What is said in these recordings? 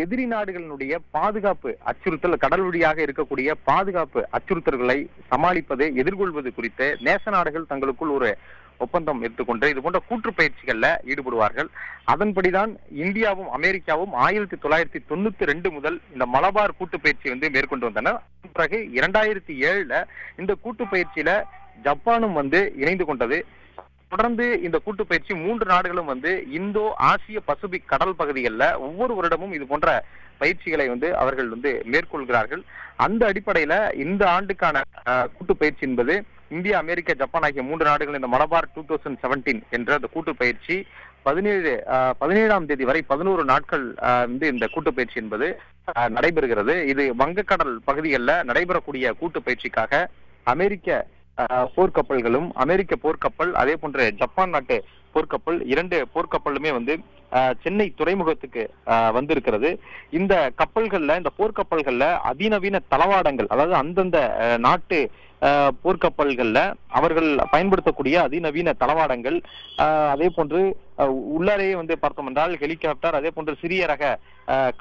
எதிரி நாடுகளினுடைய பாதுகாப்பு அச்சுறுத்தல், கடல் வழியாக இருக்கக்கூடிய பாதுகாப்பு அச்சுறுத்தல்களை சமாளிப்பது, எதிர்கொள்வது குறித்து நேச நாடுகள் தங்களுக்குள் ஒரு ஒப்பந்தம் எடுத்துக்கொண்டு இது போன்ற கூற்று பயிற்சிகள்ல ஈடுபடுவார்கள். அதன்படிதான் இந்தியாவும் அமெரிக்காவும் 1992 முதல் இந்த மலபார் கூட்டு பயிற்சி மேற்கொண்டு வந்தன. பிறகு 2007 இந்த கூட்டு பயிற்சியில ஜப்பானும் இணைந்து கொண்டது. தொடர்ந்து இந்த கூட்டு பயிற்சி 3 நாடுகளும் இந்தோ ஆசிய பசிபிக் கடல் பகுதிகளில் ஒவ்வொரு வருடமும் இது போன்ற பயிற்சிகளை அவர்கள் மேற்கொள்கிறார்கள். அந்த அடிப்படையில இந்த ஆண்டுக்கான கூட்டு பயிற்சி என்பது இந்தியா, அமெரிக்கா, ஜப்பான் ஆகிய 3 நாடுகள் இந்த மலபார் 2017 என்ற அந்த கூட்டு பயிற்சி 17ஆம் தேதி வரை 11 நாட்கள் இந்த கூட்டு பயிற்சி என்பது நடைபெறுகிறது. இது வங்கக்கடல் பகுதிகளில் நடைபெறக்கூடிய கூட்டு பயிற்சிக்காக அமெரிக்க போர்க்கப்பல்களும், அமெரிக்க போர்க்கப்பல், அதே போன்ற ஜப்பான் நாட்டு போர்க்கப்பல், 2 போர்க்கப்பலுமே சென்னை துறைமுகத்துக்கு வந்திருக்கிறது. இந்த கப்பல்கள்ல, இந்த போர்க்கப்பல்கள்ல அதிநவீன தளவாடங்கள், அதாவது அந்தந்த நாட்டு போர்க்கப்பல்கள்ல அவர்கள் பயன்படுத்தக்கூடிய அதிநவீன தளவாடங்கள், அதே போன்று உள்ளாரையே பார்த்தோம் என்றால் ஹெலிகாப்டர், அதே போன்று சிறிய ரக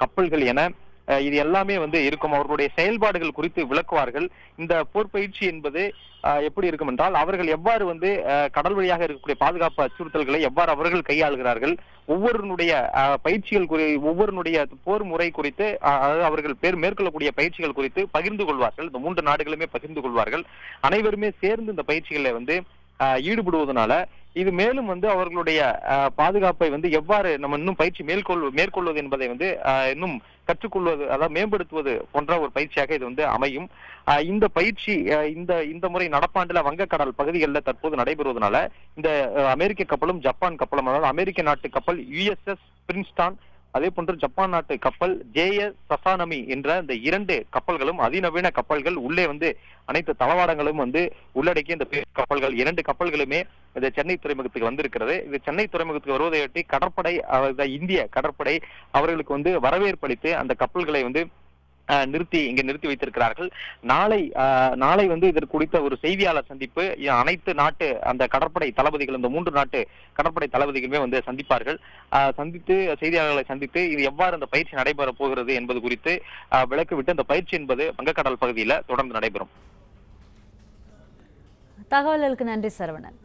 கப்பல்கள் என இது எல்லாமே இருக்கும். அவர்களுடைய செயல்பாடுகள் குறித்து விளக்குவார்கள். இந்த போர் பயிற்சி என்பது எப்படி இருக்கும் என்றால், அவர்கள் எவ்வாறு கடல் வழியாக இருக்கக்கூடிய பாதுகாப்பு அச்சுறுத்தல்களை எவ்வாறு அவர்கள் கையாளுகிறார்கள், ஒவ்வொருடைய பயிற்சிகள் ஒவ்வொருடைய போர் முறை குறித்து, அதாவது அவர்கள் மேற்கொள்ளக்கூடிய பயிற்சிகள் குறித்து பகிர்ந்து கொள்வார்கள். இந்த 3 நாடுகளுமே பகிர்ந்து கொள்வார்கள். அனைவருமே சேர்ந்து இந்த பயிற்சிகளை ஈடுபடுவதனால இது மேலும் அவர்களுடைய பாதுகாப்பை எவ்வாறு நம்ம இன்னும் பயிற்சி மேற்கொள்வது என்பதை இன்னும் கற்றுக்கொள்வது, அதாவது மேம்படுத்துவது போன்ற ஒரு பயிற்சியாக இது அமையும். இந்த பயிற்சி இந்த முறை நடப்பாண்டுல வங்கக்கடல் பகுதிகளில் தற்போது நடைபெறுவதனால இந்த அமெரிக்க கப்பலும் ஜப்பான் கப்பலும், அதாவது அமெரிக்க நாட்டு கப்பல் USS பிரின்ஸ்டான், அதே போன்று ஜப்பான் நாட்டு கப்பல் JS சசானமி என்ற இந்த 2 கப்பல்களும் அதிநவீன கப்பல்கள், உள்ளே அனைத்து தளவாடங்களும் உள்ளடக்கிய இந்த கப்பல்கள் 2 கப்பல்களுமே இந்த சென்னை துறைமுகத்துக்கு வந்திருக்கிறது. இது சென்னை துறைமுகத்துக்கு வருவதையொட்டி கடற்படை, இந்திய கடற்படை அவர்களுக்கு வரவேற்பு அளித்து அந்த கப்பல்களை நிறுத்தி வைத்திருக்கிறார்கள். நாளை இதற்கு குறித்த ஒரு செய்தியாளர் சந்திப்பு அனைத்து நாட்டு அந்த கடற்படை தளபதிகள், இந்த 3 நாட்டு கடற்படை தளபதிகளுமே சந்திப்பார்கள். சந்தித்து செய்தியாளர்களை சந்தித்து இது எவ்வாறு அந்த பயிற்சி நடைபெற போகிறது என்பது குறித்து விளக்கிவிட்டு அந்த பயிற்சி என்பது வங்கக்கடல் பகுதியில் தொடர்ந்து நடைபெறும். தகவல்களுக்கு நன்றி சரவணன்.